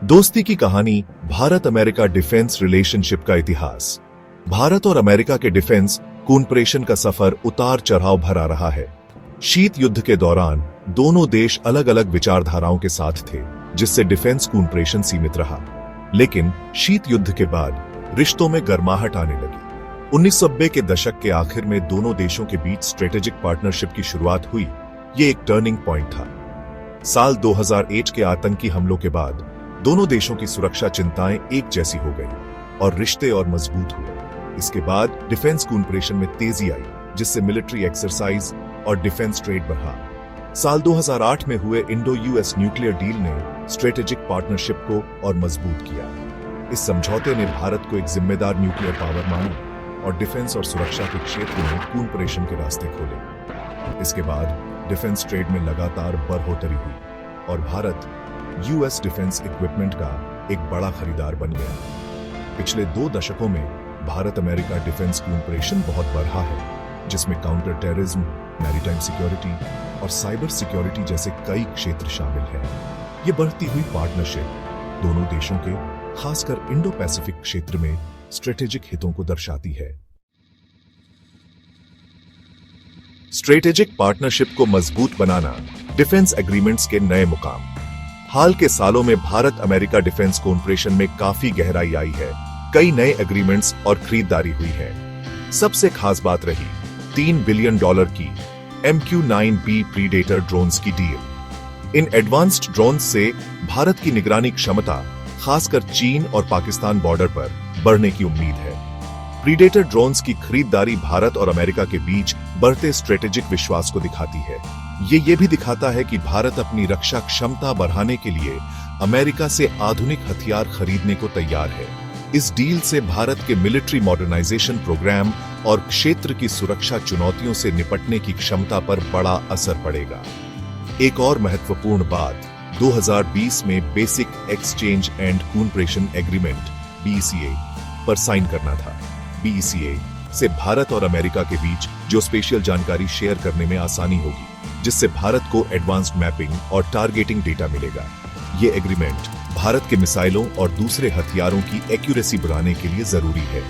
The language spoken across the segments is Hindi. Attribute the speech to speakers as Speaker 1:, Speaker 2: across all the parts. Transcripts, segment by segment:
Speaker 1: दोस्ती की कहानी, भारत अमेरिका डिफेंस रिलेशनशिप का इतिहास। भारत और अमेरिका के डिफेंस कूनपरेशन का सफर उतार चढ़ाव भरा रहा है। शीत युद्ध के दौरान दोनों देश अलग अलग विचारधाराओं के साथ थे, जिससे डिफेंस कूनपरेशन सीमित रहा। लेकिन शीत युद्ध के बाद रिश्तों में गर्माहट आने लगी। 1990 के दशक के आखिर में दोनों देशों के बीच स्ट्रेटेजिक पार्टनरशिप की शुरुआत हुई। ये एक टर्निंग पॉइंट था। साल 2001 के आतंकी हमलों के बाद दोनों देशों की सुरक्षा चिंताएं एक जैसी हो गई और रिश्ते और मजबूत हुए। इसके बाद डिफेंस कूनपरेशन में तेजी आई, जिससे मिलिट्री एक्सरसाइज और डिफेंस ट्रेड बढ़ा। साल 2008 में हुए इंडो यूएस न्यूक्लियर डील ने स्ट्रेटेजिक पार्टनरशिप को और मजबूत किया। इस समझौते ने भारत को एक जिम्मेदार न्यूक्लियर पावर माना और डिफेंस और सुरक्षा के क्षेत्र में कूनपरेशन के रास्ते खोले। इसके बाद डिफेंस ट्रेड में लगातार बढ़ोतरी हुई और भारत यूएस डिफेंस इक्विपमेंट का एक बड़ा खरीदार बन गया। पिछले 2 दशकों में भारत अमेरिका डिफेंस कूनपरेशन बहुत बढ़ा है, जिसमें काउंटर टेररिज्म, मैरीटाइम सिक्योरिटी और साइबर सिक्योरिटी जैसे कई क्षेत्र शामिल हैं। ये बढ़ती हुई पार्टनरशिप दोनों देशों के, खासकर इंडो पैसिफिक क्षेत्र में स्ट्रेटेजिक हितों को दर्शाती है। स्ट्रेटेजिक पार्टनरशिप को मजबूत बनाना, डिफेंस एग्रीमेंट्स के नए मुकाम। हाल के सालों में भारत अमेरिका डिफेंस कूनपरेशन में काफी गहराई आई है। कई नए एग्रीमेंट्स और खरीदारी हुई है। सबसे खास बात रही $3 बिलियन की MQ-9B प्रीडेटर ड्रोन्स की डील। इन एडवांस्ड ड्रोन्स से भारत की निगरानी क्षमता, खासकर चीन और पाकिस्तान बॉर्डर पर, बढ़ने की उम्मीद है। प्रीडेटर ड्रोन्स की खरीदारी भारत और अमेरिका के बीच बढ़ते स्ट्रेटेजिक विश्वास को दिखाती है। ये भी दिखाता है कि भारत अपनी रक्षा क्षमता बढ़ाने के लिए अमेरिका से आधुनिक हथियार खरीदने को तैयार है। इस डील से भारत के मिलिट्री मॉडर्नाइजेशन प्रोग्राम और क्षेत्र की सुरक्षा चुनौतियों से निपटने की क्षमता पर बड़ा असर पड़ेगा। एक और महत्वपूर्ण बात 2020 में basic exchange and cooperation agreement BECA पर साइन करना था। BECA से भारत और अमेरिका के बीच जो स्पेशल जानकारी शेयर करने में आसानी होगी, जिससे भारत को एडवांस्ड मैपिंग और टारगेटिंग डेटा मिलेगा। ये एग्रीमेंट भारत के मिसाइलों और दूसरे हथियारों की एक्यूरेसी बढ़ाने के लिए जरूरी है।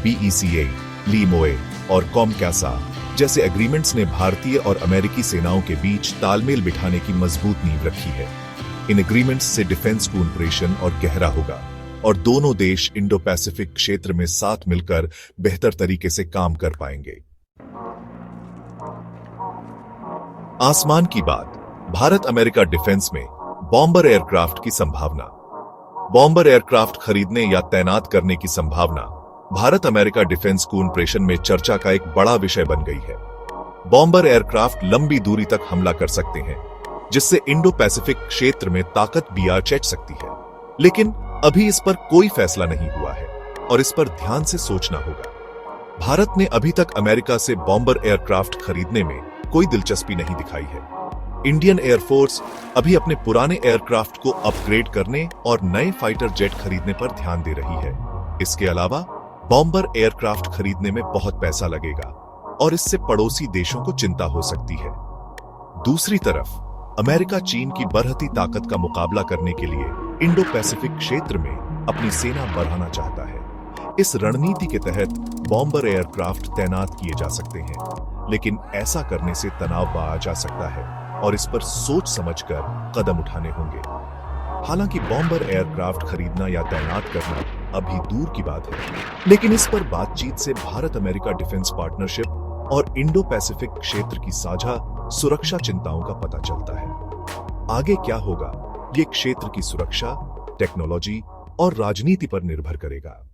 Speaker 1: BECA, LEMOA और COMCASA जैसे एग्रीमेंट्स ने भारतीय और अमेरिकी सेनाओं के बीच तालमेल बिठाने की मजबूत नींव रखी है। इन एग्रीमेंट्स से डिफेंस कूनपरेशन और गहरा होगा और दोनों देश इंडो पैसिफिक क्षेत्र में साथ मिलकर बेहतर तरीके से काम कर पाएंगे। आसमान की बात, भारत अमेरिका डिफेंस में बॉम्बर एयरक्राफ्ट की संभावना। बॉम्बर एयरक्राफ्ट खरीदने या तैनात करने की संभावना भारत अमेरिका डिफेंस कूनपरेशन में चर्चा का एक बड़ा विषय बन गई है। बॉम्बर एयरक्राफ्ट लंबी दूरी तक हमला कर सकते हैं, जिससे इंडो पैसिफिक क्षेत्र में ताकत चेच सकती है। लेकिन अभी इस पर कोई फैसला नहीं हुआ है और इस पर ध्यान से सोचना होगा। भारत ने अभी तक अमेरिका से बॉम्बर एयरक्राफ्ट खरीदने में कोई दिलचस्पी नहीं दिखाई है। इंडियन एयरफोर्स अभी अपने पुराने एयरक्राफ्ट को अपग्रेड करने और नए फाइटर जेट खरीदने पर ध्यान दे रही है। इसके अलावा बॉम्बर एयरक्राफ्ट खरीदने में बहुत पैसा लगेगा और इससे पड़ोसी देशों को चिंता हो सकती है। दूसरी तरफ अमेरिका चीन की बढ़ती ताकत का मुकाबला करने के लिए इंडो पैसिफिक क्षेत्र में अपनी सेना बढ़ाना चाहता है। इस रणनीति के तहत बॉम्बर एयरक्राफ्ट तैनात किए जा सकते हैं, लेकिन ऐसा करने से तनाव बढ़ जा सकता है और इस पर सोच समझकर कदम उठाने होंगे। हालांकि बॉम्बर एयरक्राफ्ट खरीदना या तैनात करना अभी दूर की बात है, लेकिन इस पर बातचीत से भारत अमेरिका डिफेंस पार्टनरशिप और इंडो पैसिफिक क्षेत्र की साझा सुरक्षा चिंताओं का पता चलता है। आगे क्या होगा, ये क्षेत्र की सुरक्षा, टेक्नोलॉजी और राजनीति पर निर्भर करेगा।